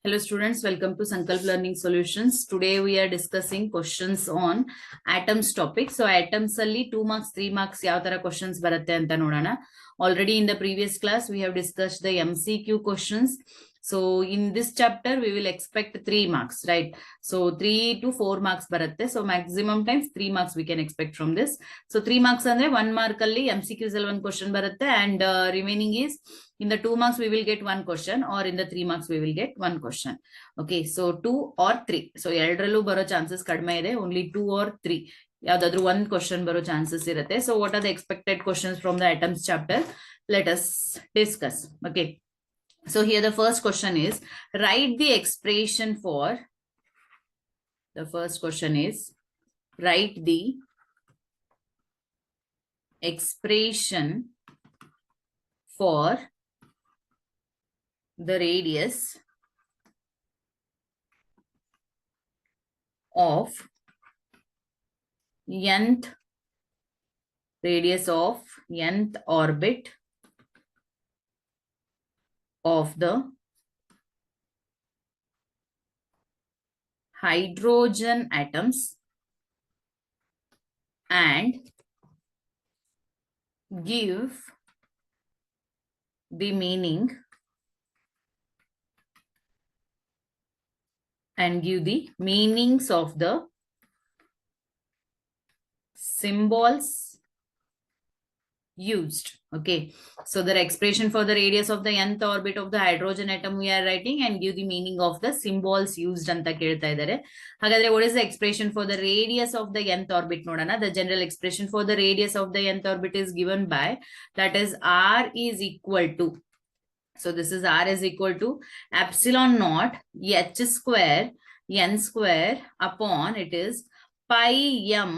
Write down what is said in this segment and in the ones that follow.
Hello students, welcome to Sankalp Learning Solutions. Today we are discussing questions on atoms topic. So atoms alli 2 marks, 3 marks yav tara questions baratte anta nodana. Already in the previous class we have discussed the MCQ questions. So in this chapter we will expect 3 marks, right? So 3 to 4 marks baratte. So maximum times 3 marks we can expect from this. So 3 marks andre 1 mark alli MCQs alli 1 question baratte and remaining is in the 2 marks we will get 1 question or in the 3 marks we will get 1 question. Okay, so 2 or 3. So ಎರಡರಲ್ಲೂ ಬರೋ chances ಕಡಿಮೆ ಇದೆ. Only 2 or 3. ಯಾವ್ದಾದ್ರು 1 question ಬರೋ chances ಇರುತ್ತೆ. So what are the expected questions from the atoms chapter? Let us discuss. Okay. So here the first question is, write the expression for, the first question is, write the expression for the radius of nth orbit of the hydrogen atoms and give the meaning of the symbols used. Okay, so the expression for the radius of the nth orbit of the hydrogen atom we are writing and give the meaning of the symbols used anta kelta idare. Hagadre what is the expression for the radius of the nth orbit nodana. The general expression for the radius of the nth orbit is given by, that is r is equal to, so this is r is equal to epsilon naught h square n square upon it is pi m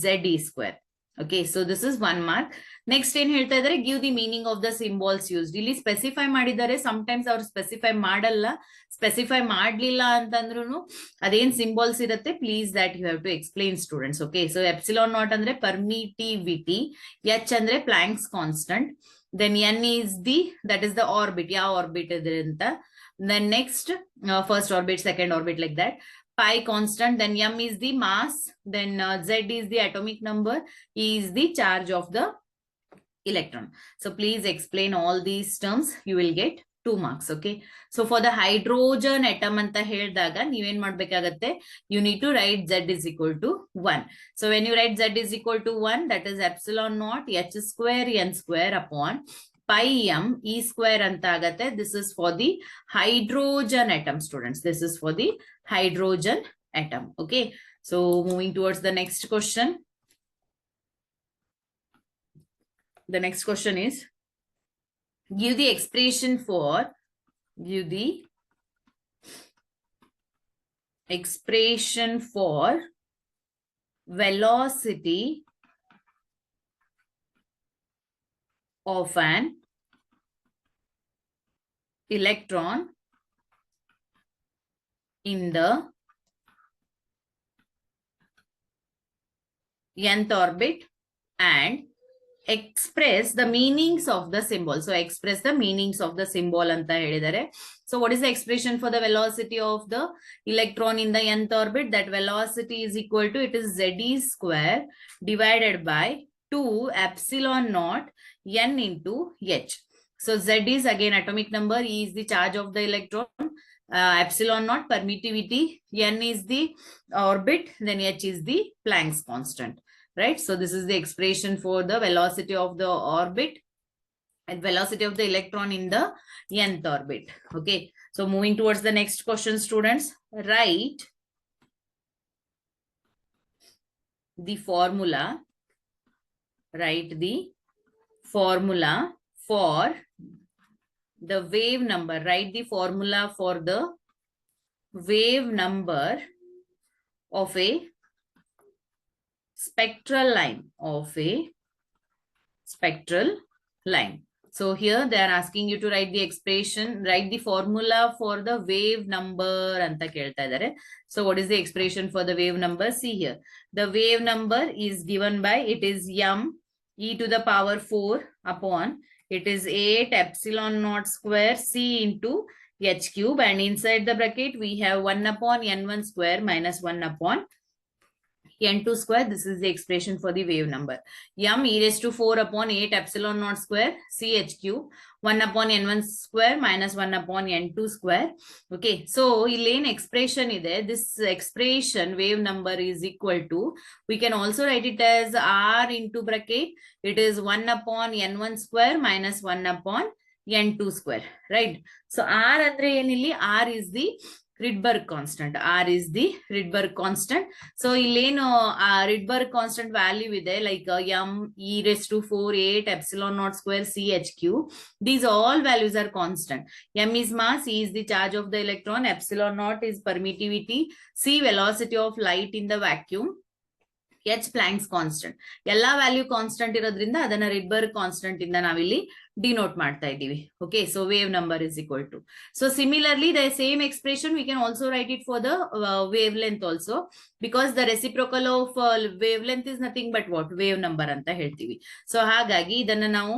z square. Okay, so this is 1 mark. Next ಏನ್ ಹೇಳ್ತಾ ಇದ್ದಾರೆ, give the meaning of the symbols used. ಇಲ್ಲಿ specify ಮಾಡಿದ್ದಾರೆ, sometimes ಅವ್ರು specify ಮಾಡಲ್ಲ. Specify ಮಾಡ್ಲಿಲ್ಲ ಅಂತಂದ್ರೂ ಅದೇನ್ ಸಿಂಬಾಲ್ಸ್ ಇರುತ್ತೆ, please that you have to explain students. Okay, so epsilon not ಅಂದ್ರೆ ಪರ್ಮಿಟಿವಿಟಿ, ಎಚ್ ಅಂದ್ರೆ Planck's constant, then n is the, that is the orbit, ಯಾವ orbit ಇದೆ ಅಂತ, then next first orbit, second orbit, like that. Pi constant, then m is the mass, then z is the atomic number, e is the charge of the electron. So please explain all these terms, you will get 2 marks. Okay, so for the hydrogen atom anta ಹೇಳಿದಾಗ ನೀವೇನ್ ಮಾಡ್ಬೇಕಾಗತ್ತೆ, you need to write z is equal to 1. So when you write z is equal to 1, that is epsilon naught h square n square upon pi m e square anta agate. This is for the hydrogen atom, students. This is for the hydrogen atom. Okay, so moving towards the next question. The next question is, give the expression for velocity of an electron in the nth orbit and express the meanings of the symbol. So express the meanings of the symbol anta helidare. So what is the expression for the velocity of the electron in the nth orbit? That velocity is equal to, it is z square divided by 2 epsilon naught n into h. So z is again atomic number, e is the charge of the electron, epsilon naught permittivity, n is the orbit, then h is the Planck's constant. Right, so this is the expression for the velocity of the orbit and velocity of the electron in the nth orbit. Okay, so moving towards the next question, students, write the formula for the wave number. Write the formula for the wave number of a spectral line, So here they are asking you to write the expression, write the formula for the wave number anta kelta idare. So what is the expression for the wave number? See here, the wave number is given by, it is m e to the power 4 upon, it is 8 epsilon naught square c into h cube, and inside the bracket we have 1 upon n1 square minus 1 upon n2 square. This is the expression for the wave number. M e raised to 4 upon 8 epsilon naught square ch cube 1 upon n1 square minus 1 upon n2 square. Okay, so illen expression ide. This expression wave number is equal to, we can also write it as r into bracket. It is 1 upon n1 square minus 1 upon n2 square, right? So r andre enilli, r is the Rydberg constant. R is the Rydberg constant. So illeno Rydberg constant value ide, like m e raised to 4 8 epsilon naught square ch cube. These all values are constant. M is mass, E is the charge of the electron, epsilon naught is permittivity, C velocity of light in the vacuum, H Planck's constant. Ella value constant irodrinda adana Rydberg constant inda navilli denote ಮಾಡ್ತಾ ಇದೀವಿ. Okay, so wave number is equal to. So similarly, the same expression we can also write it for the wavelength also, because the reciprocal of wavelength is nothing but what? Wave number anta ಹೇಳ್ತೀವಿ. So ಹಾಗಾಗಿ ಇದನ್ನ ನಾವು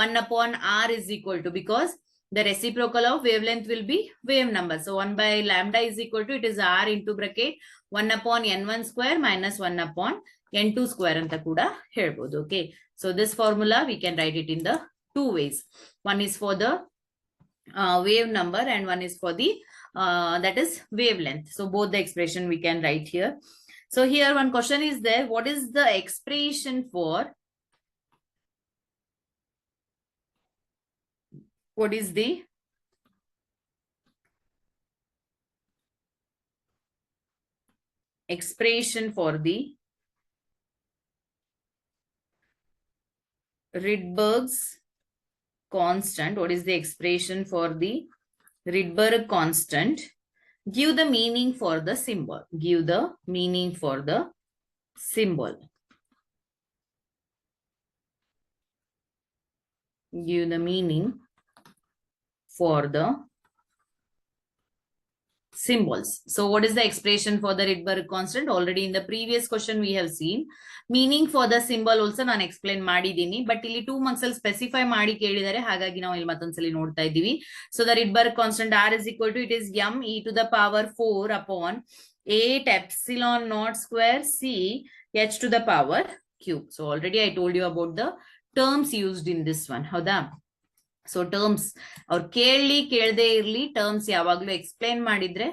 1 upon r is equal to, because the reciprocal of wavelength will be wave number. So 1 by lambda is equal to, it is r into bracket 1 upon n1 square minus 1 upon n2 square anta kuda helbodu. Okay, so this formula we can write it in the two ways. One is for the wave number and one is for the that is wavelength. So both the expression we can write here. So here one question is there, what is the expression for, what is the expression for the Rydberg's constant? What is the expression for the Rydberg constant? Give the meaning for the symbol. Give the meaning for the symbol. Give the meaning for the symbols. So what is the expression for the Rydberg constant? Already in the previous question we have seen. Meaning for the symbol also ನಾನು explain ಮಾಡಿದ್ದೀನಿ, but ಇಲ್ಲಿ 2 marks ಅಲ್ಲಿ specify ಮಾಡಿ ಕೇಳಿದರೆ, ಹಾಗಾಗಿ ನಾವು ಇಲ್ಲಿ ಮತ್ತೊಂದ್ಸಲಿ ನೋಡ್ತಾ ಇದ್ದೀವಿ. So the Rydberg constant R is equal to, it is m e to the power 4 upon 8 epsilon naught square c h to the power cube. So already I told you about the terms used in this one. ಹೌದಾ? So terms ಅವ್ರು ಕೇಳದೆ ಇರ್ಲಿ, terms ಯಾವಾಗ್ಲೂ explain ಮಾಡಿದ್ರೆ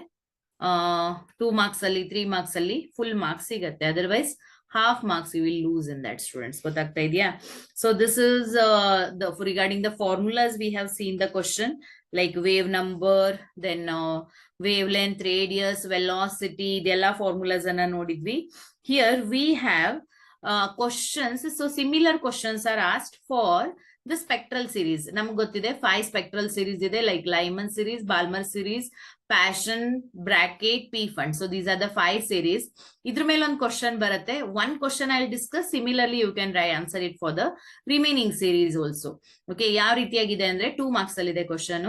2 marks ಅಲ್ಲಿ 3 marks ಅಲ್ಲಿ full marks ಸಿಗತ್ತೆ. Otherwise half marks you will lose in that, students. ಗೊತ್ತಾಗ್ತಾ ಇದೆಯಾ? So this is the regarding the formulas we have seen the question, like wave number, then wavelength, radius, velocity, ಇದೆಲ್ಲ formulas ಅನ್ನ ನೋಡಿದ್ವಿ. Here we have questions. So similar questions are asked for the spectral series. ನಮ್ಗೆ ಗೊತ್ತಿದೆ 5 spectral series ಇದೆ, like Lyman series, Balmer series, Paschen, Brackett, P fund. So these are the 5 series. ಇದ್ರ ಮೇಲೆ ಒಂದು question ಬರುತ್ತೆ. One question I'll discuss. Similarly, you can answer it for the remaining series also. Okay, ಯಾವ ರೀತಿಯಾಗಿದೆ ಅಂದ್ರೆ 2 marks ಅಲ್ಲಿ ಇದೆ question.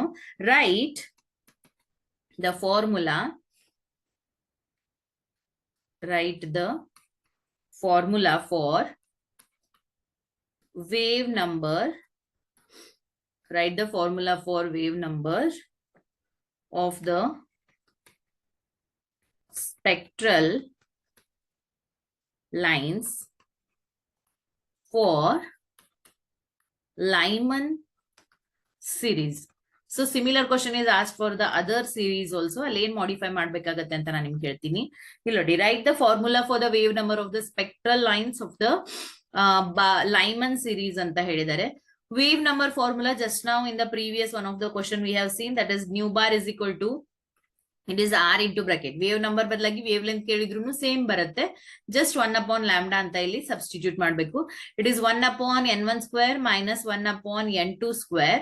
Write the formula. Write the formula for wave number. Write the formula for wave number of the spectral lines for Lyman series. So similar question is asked for the other series also. Allen modify ಮಾಡಬೇಕಾಗುತ್ತೆ ಅಂತ ನಾನು ನಿಮಗೆ ಹೇಳ್ತೀನಿ. ಇಲ್ಲಿ ನೋಡಿ, write the formula for the wave number of the spectral lines of the Lyman series ಅಂತ ಹೇಳಿದ್ದಾರೆ. Wave number formula, just now in the previous one of the question we have seen, that is nu bar is equal to, it is r into bracket. Wave number ಬದಲಾಗಿ wave length ಕೇಳಿದ್ರು same ಬರುತ್ತೆ. Just 1 upon lambda ಅಂತ ಇಲ್ಲಿ substitute ಮಾಡಬೇಕು. It is 1 upon n1 square minus 1 upon n2 square.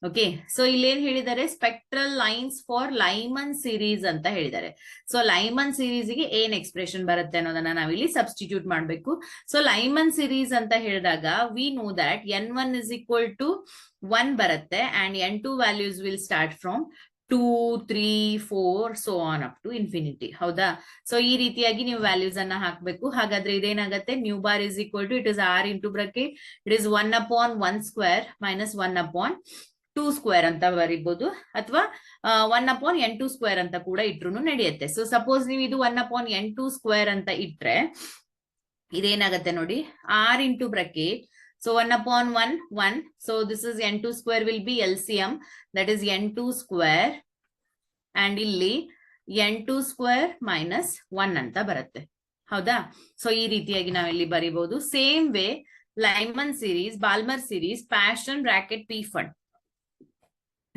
Okay, so ಇಲ್ಲಿ ಏನ್ ಹೇಳಿದ್ದಾರೆ, spectral lines for Lyman series ಅಂತ ಹೇಳಿದ್ದಾರೆ. So Lyman series ಗೆ ಏನ್ ಎಕ್ಸ್ಪ್ರೆಷನ್ ಬರುತ್ತೆ ಅನ್ನೋದನ್ನ ನಾವಿಲ್ಲಿ ಸಬ್ಸ್ಟಿಟ್ಯೂಟ್ ಮಾಡಬೇಕು. So Lyman series ಅಂತ ಹೇಳಿದಾಗ we know that n1 is equal to 1 ಬರುತ್ತೆ and n2 values will start from 2, 3, 4 so on up to infinity. ಹೌದಾ? ಸೊ ಈ ರೀತಿಯಾಗಿ ನೀವು ವ್ಯಾಲ್ಯೂಸ್ ಅನ್ನ ಹಾಕ್ಬೇಕು. ಹಾಗಾದ್ರೆ ಇದೇನಾಗತ್ತೆ, new bar is equal to, it is r into bracket, it is 1 upon 1 square minus 1 upon 2 square ಅಂತ ಬರಿಬಹುದು, ಅಥವಾ 1/n2 ಸ್ಕ್ವೇರ್ ಅಂತ ಕೂಡ ಇಟ್ರು ನಡೆಯುತ್ತೆ. ಸೊ ಸಪೋಸ್ ನೀವು ಇದು 1/n2 ಸ್ಕ್ವೇರ್ ಅಂತ ಇಟ್ರೆ ಇದೇನಾಗತ್ತೆ ನೋಡಿ, r into bracket. So 1/1 1. So this is n2 square will be LCM, that is n2 square, and ಇಲ್ಲಿ n2 square minus 1 ಅಂತ ಬರುತ್ತೆ. ಹೌದಾ? ಸೊ ಈ ರೀತಿಯಾಗಿ ನಾವಿಲ್ಲಿ ಬರಿಬಹುದು. Same way Lyman series, Balmer series, Paschen, Brackett, Pfund.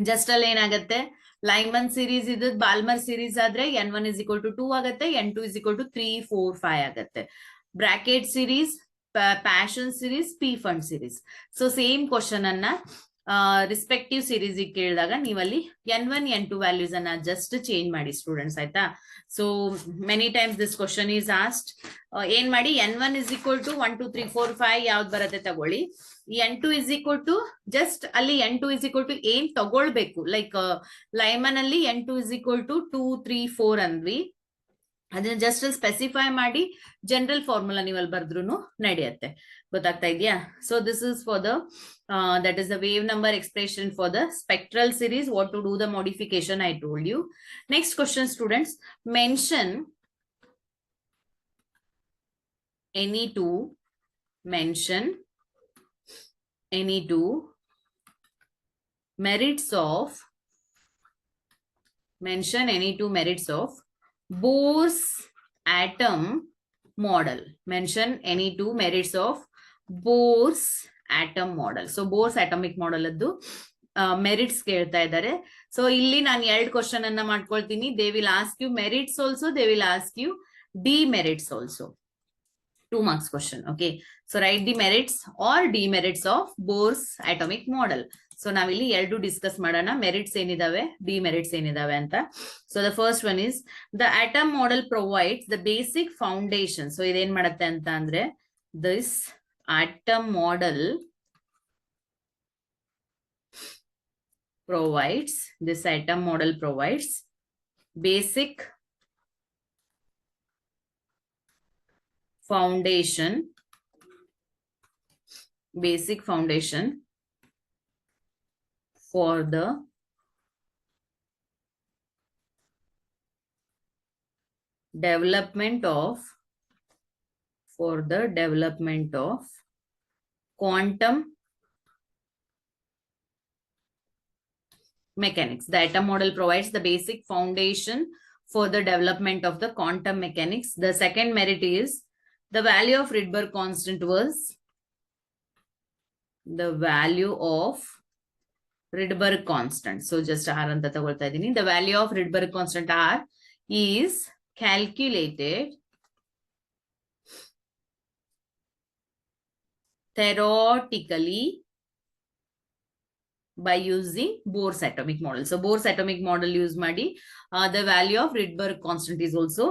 Just ಅಲ್ಲಿ ಏನಾಗುತ್ತೆ, ಲೈಮನ್ ಸೀರೀಸ್ ಇದು ಬಾಲ್ಮರ್ ಸೀರೀಸ್ ಆದ್ರೆ n1 is equal to 2 ಆಗುತ್ತೆ, n2 is equal to 3 4 5 ಆಗುತ್ತೆ. Bracket series, passion series, P fund series. So same question ಅನ್ನ respective series ಕೇಳಿದಾಗ ನೀವಲ್ಲಿ n1 n2 values ಅನ್ನ ಜಸ್ಟ್ ಚೇಂಜ್ ಮಾಡಿ ಸ್ಟೂಡೆಂಟ್ಸ್, ಆಯ್ತಾ? So many times this question is asked. ಏನ್ ಮಾಡಿ, n1 is equal to 1 2 3 4 5 ಯಾವ್ದು ಬರುತ್ತೆ ತಗೊಳ್ಳಿ. n2 is equal to just ಅಲ್ಲಿ n2 is equal to ಏನ್ ತಗೊಳ್ಬೇಕು, ಲೈಕ್ ಲೈಮನ್ ಅಲ್ಲಿ n2 is equal to 2 3 4 ಅಂದ್ವಿ, ಅದನ್ನ ಜಸ್ಟ್ ಸ್ಪೆಸಿಫೈ ಮಾಡಿ ಜನರಲ್ ಫಾರ್ಮುಲಾ ನೀವಲ್ಲಿ ಬರ್ದ್ರು ನಡೆಯುತ್ತೆ. ಗೊತ್ತಾಗ್ತಾ ಇದೆಯಾ? So this is for the that is the wave number expression for the spectral series. What to do the modification I told you. Next question students, mention any two merits of Bohr's atom model. Mention any two merits of Bohr's atom model. So Bohr's atomic model ಅದ್ದು merits ಕೇಳ್ತಾ ಇದ್ದಾರೆ. So ಇಲ್ಲಿ ನಾನು 2 question ಅನ್ನ ಮಾಡ್ಕೊಳ್ತೀನಿ. They will ask you merits also, they will ask you demerits also. 2 marks question. Okay, so write the merits or demerits of Bohr's atomic model. So ನಾವಿಲ್ಲಿ 2 discuss ಮಾಡೋಣ, merits ಏನಿದಾವೆ, demerits ಏನಿದಾವೆ ಅಂತ. So the first one is the atom model provides the basic foundation. So ಇದೇನ್ ಮಾಡುತ್ತೆ ಅಂತ ಅಂದ್ರೆ, this atom model provides basic foundation for the development of quantum mechanics. The atom model provides the basic foundation for the development of the quantum mechanics. The second merit is the value of Rydberg constant was the value of Rydberg constant. So just R anta tagolta idini. The value of Rydberg constant R is calculated theoretically by using Bohr's atomic model. So Bohr's atomic model use ಮಾಡಿ the value of Rydberg constant is also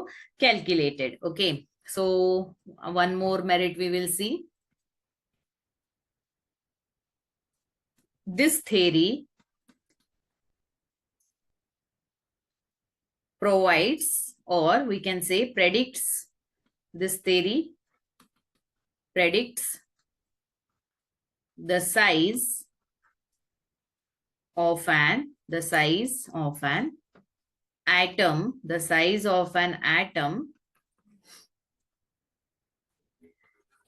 calculated. Okay, so one more merit we will see. This theory provides, or we can say predicts, this theory predicts the size of an atom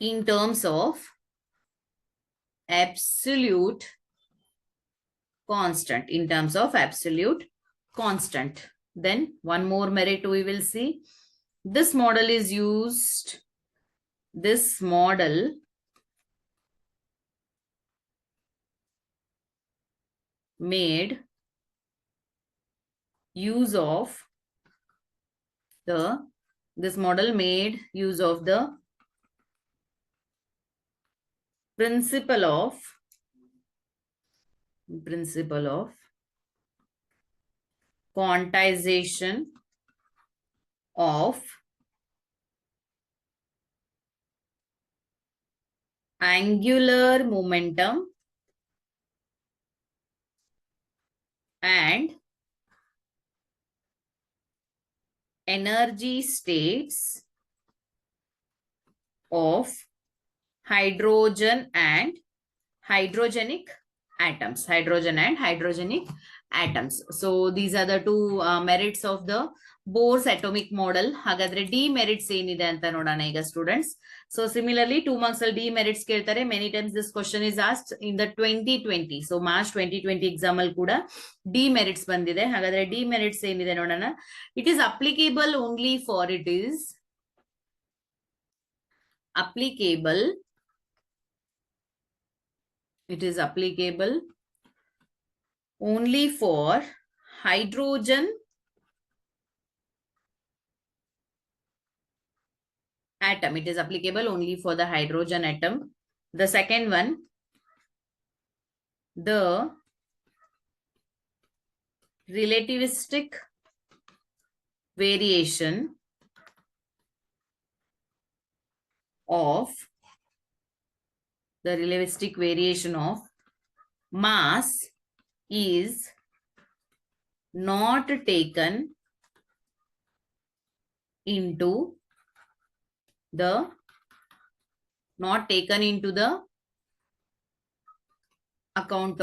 in terms of absolute constant. Then one more merit we will see. This model made use of the principle of quantization of angular momentum and energy states of hydrogen and hydrogenic atoms, hydrogen and hydrogenic atoms. So these are the two merits of the Bohr's atomic model. ಹಾಗಾದ್ರೆ demerits ಏನಿದೆ ಅಂತ ನೋಡೋಣ ಈಗ students. So similarly 2 marks ಅಲ್ಲಿ demerits ಕೇಳ್ತಾರೆ. Many times this question is asked in the 2020. So March 2020 exam ಅಲ್ಲಿ ಕೂಡ demerits ಬಂದಿದೆ. ಹಾಗಾದ್ರೆ demerits ಏನಿದೆ ನೋಡೋಣ. It is applicable only for only for hydrogen atom. It is applicable only for the hydrogen atom. The second one, the relativistic variation of mass is not taken into the account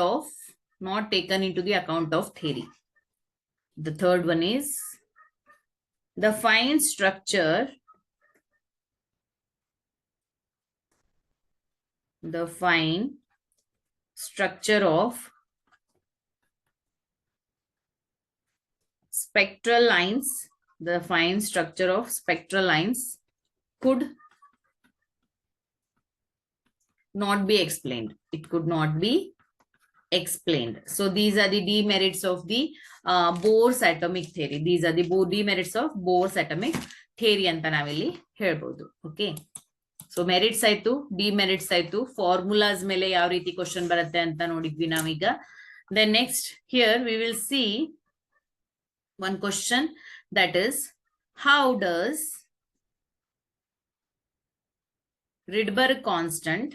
of theory. The third one is the fine structure of spectral lines. The fine structure of spectral lines could not be explained. It could not be explained. So these are the demerits of the Bohr's atomic theory. These are the demerits of Bohr's atomic theory anta navilli helbodu. Okay. So merits ಆಯ್ತು, demerits ಆಯ್ತು, formulas ಮೇಲೆ ಯಾವ ರೀತಿ question ಬರುತ್ತೆ ಅಂತ ನೋಡಿದ್ವಿ ನಾವೀಗ. Then next here we will see one question, that is, how does Rydberg constant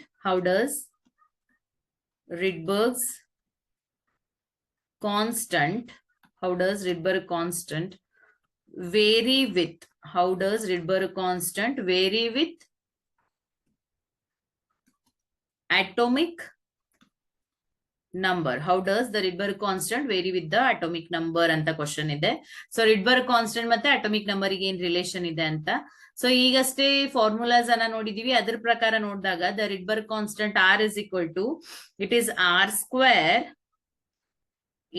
vary with atomic number? How does the Rydberg constant vary with the atomic number ಅಂತ question ಇದೆ. So Rydberg constant ಮತ್ತೆ atomic number ಗೆ ಏನ್ relation ಇದೆ ಅಂತ. So ಈಗಷ್ಟೇ formulas ಅನ್ನ ನೋಡಿದೀವಿ. ಅದ್ರ ಪ್ರಕಾರ ನೋಡಿದಾಗ the Rydberg constant R is equal to, it is R square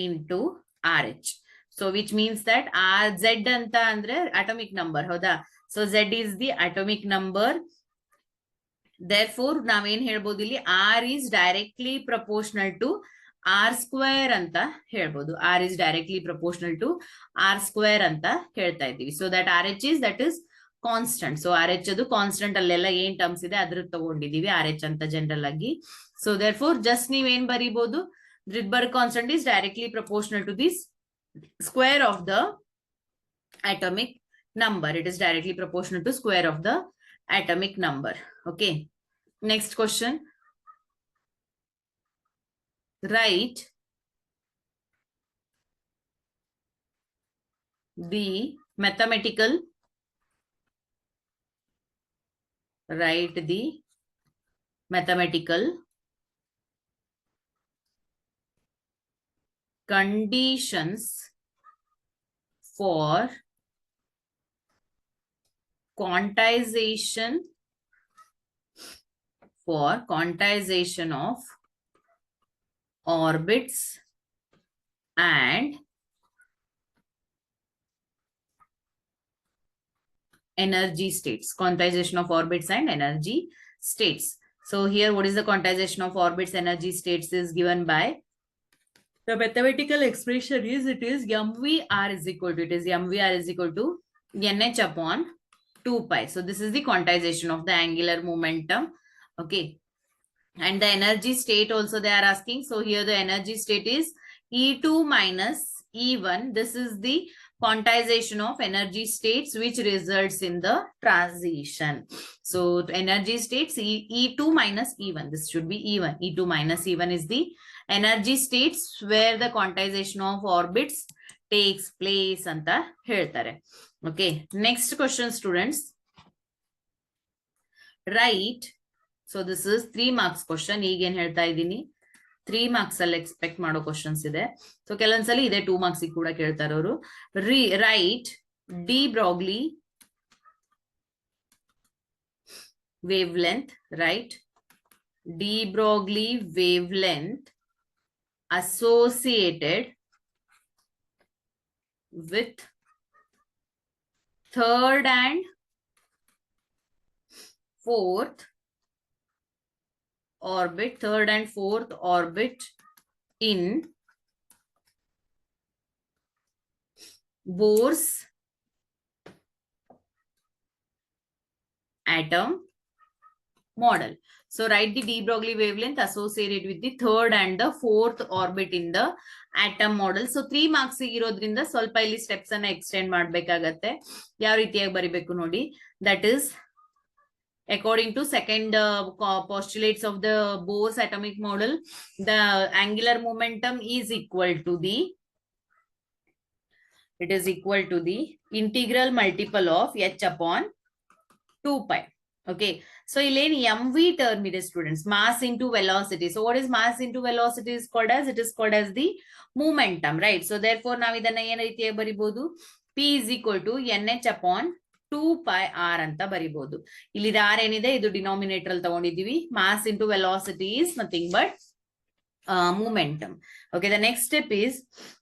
into RH. So which means that Z ಅಂತ ಅಂದ್ರೆ atomic number, ಹೌದಾ? So Z is the atomic number. Therefore ನಾವೇನ್ ಹೇಳ್ಬೋದು ಇಲ್ಲಿ, R is directly proportional to R square ಅಂತ ಹೇಳ್ಬೋದು. R is directly proportional to R square ಅಂತ ಹೇಳ್ತಾ ಇದ್ದೀವಿ. So that RH is, that is constant. So RH ಅದು ಕಾನ್ಸ್ಟೆಂಟ್, ಅಲ್ಲೆಲ್ಲ ಏನ್ ಟರ್ಮ್ಸ್ ಇದೆ ಅದ್ರ ತಗೊಂಡಿದೀವಿ RH ಅಂತ ಜನರಲ್ ಆಗಿ. So therefore just ನೀವೇನ್ ಬರೀಬಹುದು, Rydberg constant is directly proportional to this square of the atomic number. It is directly proportional to square of the atomic number. Okay. Next question. Write the mathematical conditions for quantization of orbits and energy states. Quantization of orbits and energy states. So here, what is the quantization of orbits, energy states is given by, the mathematical expression is, it is mvr is equal to, nh upon 2 pi. So this is the quantization of the angular momentum. Okay. And the energy state also they are asking. So here the energy state is E2 minus E1. This is the quantization of energy states which results in the transition. So energy states E2 minus E1. This should be E1. E2 minus E1 is the energy states where the quantization of orbits takes place anta ಹೇಳ್ತಾರೆ. Okay. Next question, students. Write. So this is 3 marks question. ಈಗೇನ್ ಹೇಳ್ತಾ ಇದ್ದೀನಿ, 3 marks ಅಲ್ಲಿ expect ಮಾಡೋ questions ಇದೆ. So ಕೆಲವೊಂದ್ಸಲಿ ಇದೆ 2 marks ಕೂಡ ಕೇಳ್ತಾರೆ ಅವರು. Right D Broglie wavelength, right? De Broglie wavelength associated with third and fourth orbit in Bohr's atom model. So write the de Broglie wavelength associated with the third and the fourth orbit in the atom model. So 3 marks ಇರೋದ್ರಿಂದ ಸ್ವಲ್ಪ ಇಲ್ಲಿ steps ಅನ್ನ extend ಮಾಡಬೇಕಾಗತ್ತೆ. ಯಾವ ರೀತಿಯಾಗಿ ಬರಿಬೇಕು ನೋಡಿ. That is according to second postulates of the Bohr's atomic model, the angular momentum is equal to the integral multiple of h upon 2 pi. Okay, so illen mv term ಇದೆ students, mass into velocity. So what is mass into velocity is called as? It is called as the momentum, right? So therefore ನಾವು ಇದನ್ನ ಏನು ರೀತಿಯಾಗಿ ಬರಿಬಹುದು? p is equal to nh upon 2 pi r ಅಂತ ಬರಿಬಹುದು. ಇಲ್ಲಿ r ಏನಿದೆ ಇದು denominator ಅಲ್ಲಿ ತಗೊಂಡಿದ್ದೀವಿ. mass into velocity is nothing but momentum. Okay, the next step is,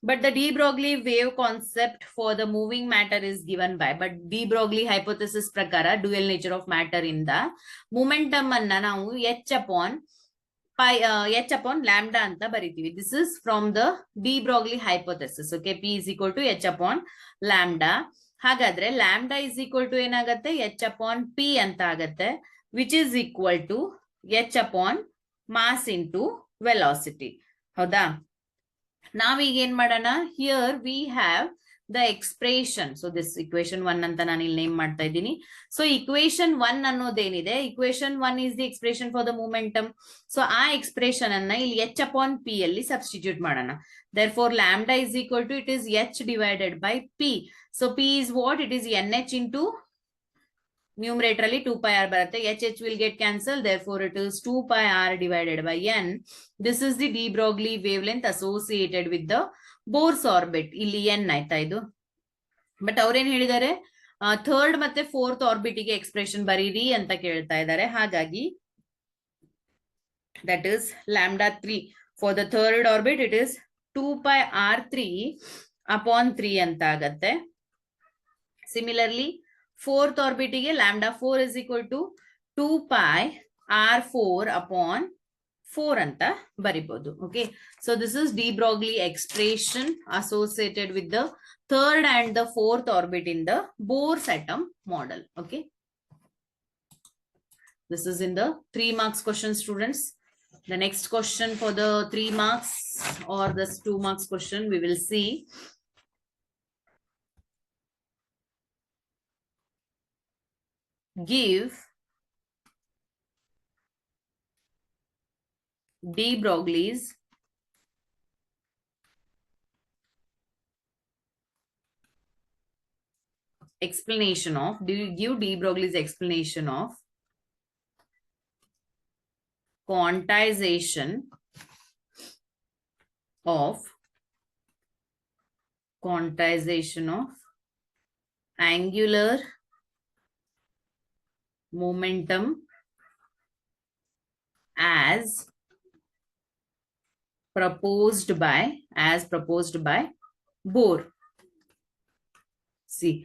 but the de Broglie wave concept for the moving matter is given by, but de Broglie hypothesis prakara dual nature of matter in the momentum anna ನಾವು h upon lambda anta baritivi. This is from the de Broglie hypothesis. Okay, p is equal to h upon lambda. ಹಾಗಾದ್ರೆ lambda is equal to ಏನಾಗುತ್ತೆ? h upon p ಅಂತ ಆಗುತ್ತೆ, which is equal to h upon mass into velocity. ಹೌದಾ? ನಾವೀಗ ಏನ್ ಮಾಡೋಣ? Here we have the expression. So this equation 1 ಅಂತ ನಾನು ಇಲ್ಲಿ ನೇಮ್ ಮಾಡ್ತಾ ಇದ್ದೀನಿ. So equation 1 ಅನ್ನೋದೇನಿದೆ, equation 1 is the expression for the momentum. So ಆ expression ಅನ್ನ ಇಲ್ಲಿ h upon p ಅಲ್ಲಿ substitute ಮಾಡೋಣ. Therefore lambda is equal to, it is h divided by p. So p is what? It is nh into numerator ಅಲ್ಲಿ 2 pi r ಬರುತ್ತೆ. h will get cancelled. Therefore it is 2 pi r divided by n. This is the de Broglie wavelength associated with the Bohr's orbit. ಇಲ್ಲಿ n ಆಯ್ತಾ ಇದು. But ಅವ್ರೇನ್ ಹೇಳಿದ್ದಾರೆ? Third ಮತ್ತೆ fourth ಆರ್ಬಿಟಿಗೆ expression ಬರೀರಿ ಅಂತ ಕೇಳ್ತಾ ಇದ್ದಾರೆ. ಹಾಗಾಗಿ that is lambda 3. For the third orbit it is 2 pi r3 upon 3 ಅಂತ ಆಗತ್ತೆ. Similarly fourth orbit ಗೆ lambda 4 is equal to 2 pi r4 upon 4 ಅಂತ ಬರಿಬಹುದು. Okay, so this is de Broglie expression associated with the third and the fourth orbit in the Bohr's atom model. Okay, this is in the 3 marks question, students. The next question for the 3 marks or this 2 marks question we will see. Give de Broglie's explanation of, give de Broglie's explanation of quantization of angular momentum as proposed by Bohr. See,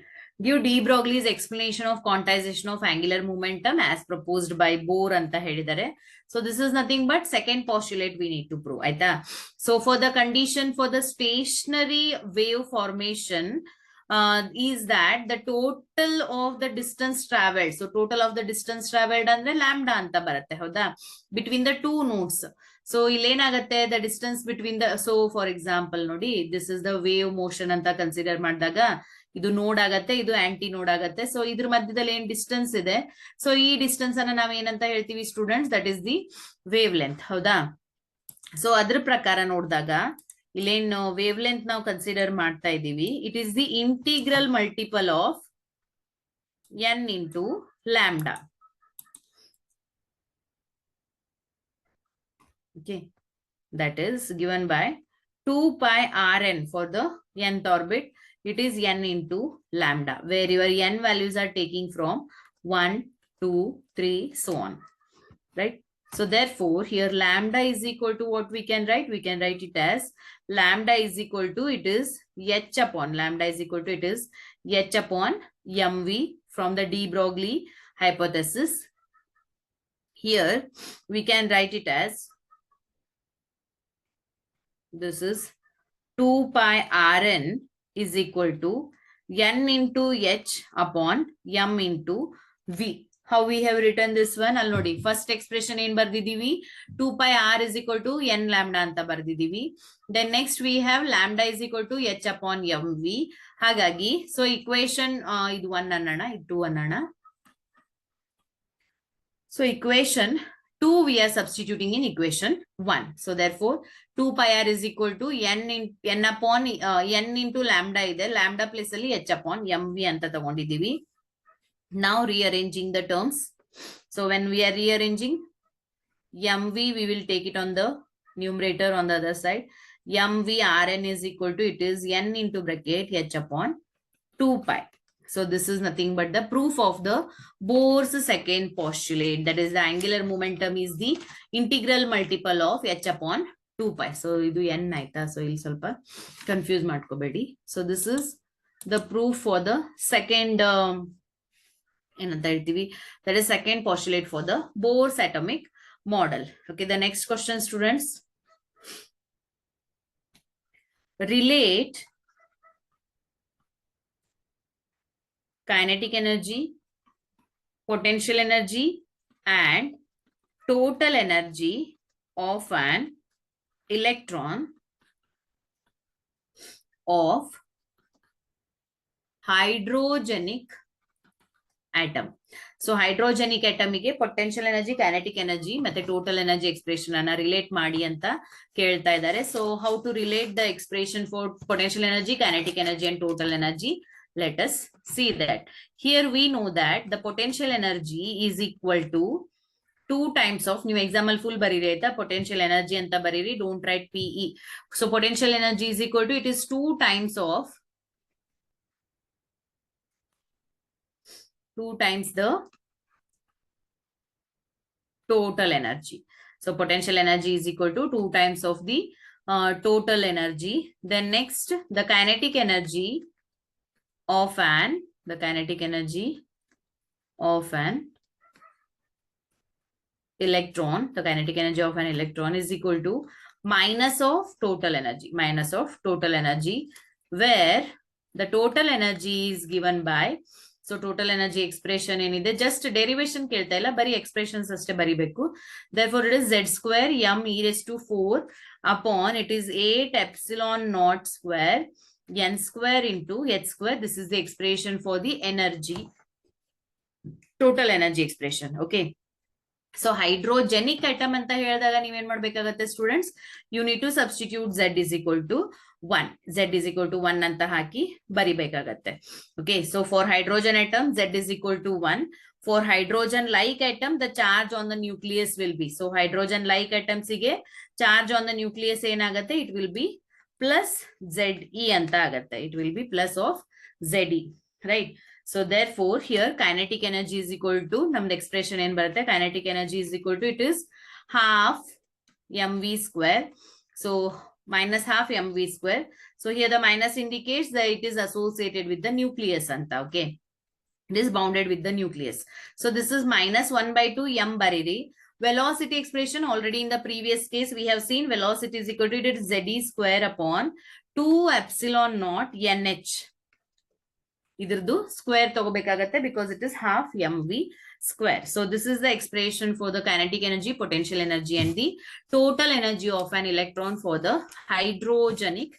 give de Broglie's explanation of quantization of angular momentum as proposed by Bohr anta helidare. So this is nothing but second postulate we need to prove. Aita? So for the condition for the stationary wave formation is that the total of the distance traveled. So total of the distance traveled andre lambda anta baratte. Hauda? Between the two nodes. So illenagatte the distance between the, so for example nodi, this is the wave motion anta consider ಮಾಡಿದಾಗ ಇದು ನೋಡ್ ಆಗತ್ತೆ, ಇದು aunty ನೋಡ್ ಆಗತ್ತೆ. So ಇದ್ರ ಮಧ್ಯದಲ್ಲಿ ಏನ್ ಡಿಸ್ಟೆನ್ಸ್ ಇದೆ, ಸೊ ಈ ಡಿಸ್ಟೆನ್ಸ್ ಅನ್ನ ನಾವ್ ಏನಂತ ಹೇಳ್ತೀವಿ students? That is the wave length. ಹೌದಾ? ಸೊ ಅದ್ರ ಪ್ರಕಾರ ನೋಡಿದಾಗ ಇಲ್ಲೇನು ವೇವ್ ಲೆಂತ್ ನಾವು ಕನ್ಸಿಡರ್ ಮಾಡ್ತಾ ಇದೀವಿ. It is the integral multiple of n into lambda. Okay, that is given by 2 pi Rn for the nth orbit. It is n into lambda, where your n values are taking from 1, 2, 3, so on, right? So therefore, here lambda is equal to what we can write? We can write it as lambda is equal to, it is h upon, lambda is equal to, it is h upon mv from the de Broglie hypothesis. Here, we can write it as, this is 2 pi Rn is equal to n into h upon m into v. How we have written this one? Al nodi. First expression in bardidivi 2 pi r is equal to n lambda anta bardidivi. Then next we have lambda is equal to h upon mv. Hagagi, so equation idu 1 annana, idu 2 annana. So equation 2 we are substituting in equation 1. So therefore 2 pi r is equal to n upon n into lambda ide, lambda place alli h upon mv anta tagondidivi. Now rearranging the terms. So when we are rearranging mv, we will take it on the numerator on the other side. mv Rn is equal to, it is n into bracket h upon 2 pi. So this is nothing but the proof of the Bohr's second postulate. That is, the angular momentum is the integral multiple of h upon 2 pi. So idu n aita. So illi ಸ್ವಲ್ಪ confuse ಮಾಡ್ಕೋಬೇಡಿ. So this is the proof for the second that is second postulate for the Bohr's atomic model. Okay, the next question, students. Relate kinetic energy, potential energy, and total energy of an electron of hydrogenic atom. So hydrogenic atom ಗೆ potential energy, kinetic energy ಮತ್ತೆ total energy expression ಅನ್ನ relate ಮಾಡಿ ಅಂತ ಕೇಳ್ತಾ ಇದ್ದಾರೆ. So how to relate the expression for potential energy, kinetic energy and total energy? Let us see that. Here we know that the potential energy is equal to 2 times of, ನೀವು example full ಬರೀರಿ ಆಯ್ತಾ, potential energy ಅಂತ ಬರೀರಿ, don't write PE. So potential energy is equal to, it is 2 times of 2 times the total energy. So potential energy is equal to 2 times of the total energy. Then next, the kinetic energy of an electron, the kinetic energy of an electron is equal to minus of total energy, where the total energy is given by, so total energy expression ಏನಿದೆ, just derivation ಕೇಳ್ತಾ ಇಲ್ಲ, ಬರೀ expressions ಅಷ್ಟೇ ಬರಿಬೇಕು. Therefore it is z square m e raised to 4 upon, it is 8 epsilon naught square n square into h square. This is the expression for the energy, total energy expression. Okay, so hydrogenic atom ಅಂತ ಹೇಳಿದಾಗ ನೀವೇನ್ ಮಾಡ್ಬೇಕಾಗತ್ತೆ students, you need to substitute z is equal to 1. Z is equal to 1 ಅಂತ ಹಾಕಿ ಬರಿಬೇಕಾಗತ್ತೆ. Okay, so for hydrogen atom z is equal to 1. For hydrogen like atom, the charge on the nucleus will be, so hydrogen like atoms ಗೆ charge on the nucleus ಏನಾಗತ್ತೆ, it will be plus Ze ಅಂತ ಆಗತ್ತೆ, it will be plus of Ze, right? So therefore here kinetic energy is equal to, ನಮ್ದು expression ಏನ್ ಬರುತ್ತೆ, kinetic energy is equal to, it is half mv square. So minus half mv square. So here the minus indicates that it is associated with the nucleus anta. Okay, it is bounded with the nucleus. So this is minus 1 by 2 m bariri. Velocity expression, already in the previous case we have seen velocity is equal to, it is ze square upon 2 epsilon naught nh. ಇದ್ರದ್ದು square ತಗೋಬೇಕಾಗತ್ತೆ because it is half mv square. So this is the expression for the kinetic energy, potential energy and the total energy of an electron for the hydrogenic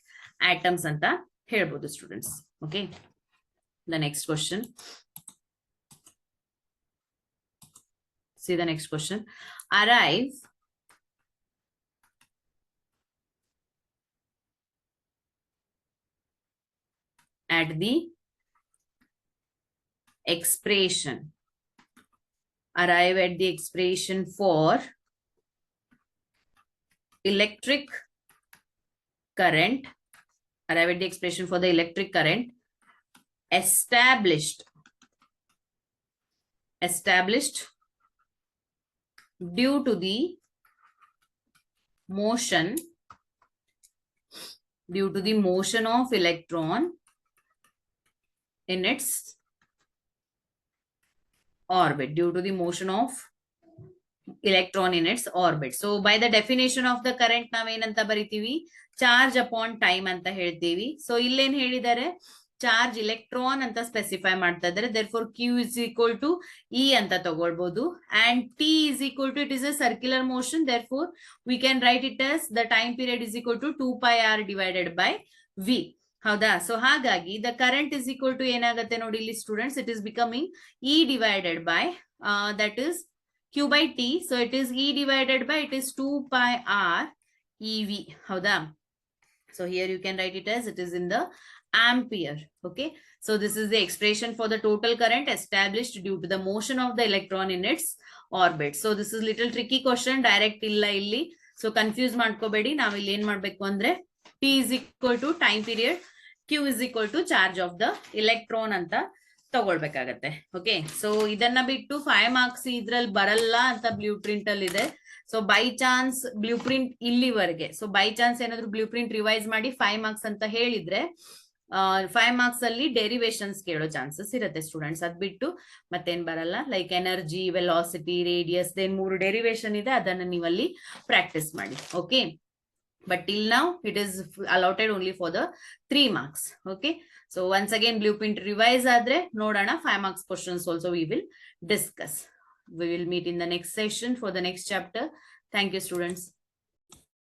atoms ಅಂತ ಹೇಳ್ಬೋದು students. Okay, the next question. See the next question. Arrive at the expression. Arrive at the expression for electric current, arrive at the expression for the electric current established due to the motion of electron in its orbit, due to the motion of electron in its orbit. So by the definition of the current ನಾವೇನಂತ ಬರಿತೀವಿ, charge upon time ಅಂತ ಹೇಳ್ತೀವಿ. So ಇಲ್ಲೇನ್ ಹೇಳಿದ್ದಾರೆ, charge electron ಅಂತ specify ಮಾಡ್ತಾ ಇದ್ದಾರೆ. therefore q is equal to e ಅಂತ ತಗೊಳ್ಬಹುದು. and t is equal to, it is a circular motion, therefore we can write it as the time period is equal to 2 pi r divided by v. ಹೌದಾ? So ಹಾಗಾಗಿ the current is equal to ಏನಾಗುತ್ತೆ ನೋಡಿ ಇಲ್ಲಿ students, it is becoming E divided by that is q by t. So it is e divided by, it is 2 pi r ev. ಹೌದಾ? So here you can write it as, it is in the ampere. Okay, so this is the expression for the total current established due to the motion of the electron in its orbit. So this is little tricky question, direct illa illi. So confuse ಮಾಡ್ಕೋಬೇಡಿ. ನಾವು ಇಲ್ಲಿ ಏನ್ ಮಾಡ್ಬೇಕು ಅಂದ್ರೆ t is equal to time period, q is equal to charge of the electron ಅಂತ ತಗೊಳ್ಬೇಕಾಗತ್ತೆ. Okay, so ಇದನ್ನ ಬಿಟ್ಟು 5 marks ಇದ್ರಲ್ಲಿ ಬರಲ್ಲ ಅಂತ ಬ್ಲೂ ಪ್ರಿಂಟ್ ಅಲ್ಲಿ ಇದೆ. So by chance blue print ಇಲ್ಲಿವರೆಗೆ, ಸೊ ಬೈ ಚಾನ್ಸ್ ಏನಾದ್ರು ಬ್ಲೂ ಪ್ರಿಂಟ್ ರಿವೈಸ್ ಮಾಡಿ 5 ಮಾರ್ಕ್ಸ್ ಅಂತ ಹೇಳಿದ್ರೆ 5 ಮಾರ್ಕ್ಸ್ ಅಲ್ಲಿ ಡೆರಿವೇಶನ್ಸ್ ಕೇಳೋ ಚಾನ್ಸಸ್ ಇರುತ್ತೆ ಸ್ಟೂಡೆಂಟ್ಸ್. ಅದ್ ಬಿಟ್ಟು ಮತ್ತೇನ್ ಬರಲ್ಲ. Like energy, velocity, radius, then 3 derivation ಇದೆ, ಅದನ್ನ ನೀವಲ್ಲಿ ಪ್ರಾಕ್ಟೀಸ್ ಮಾಡಿ. Okay, but till now it is allotted only for the 3 marks. Okay, so once again blueprint revise adre nodana 5 marks questions also we will discuss. We will meet in the next session for the next chapter. Thank you students.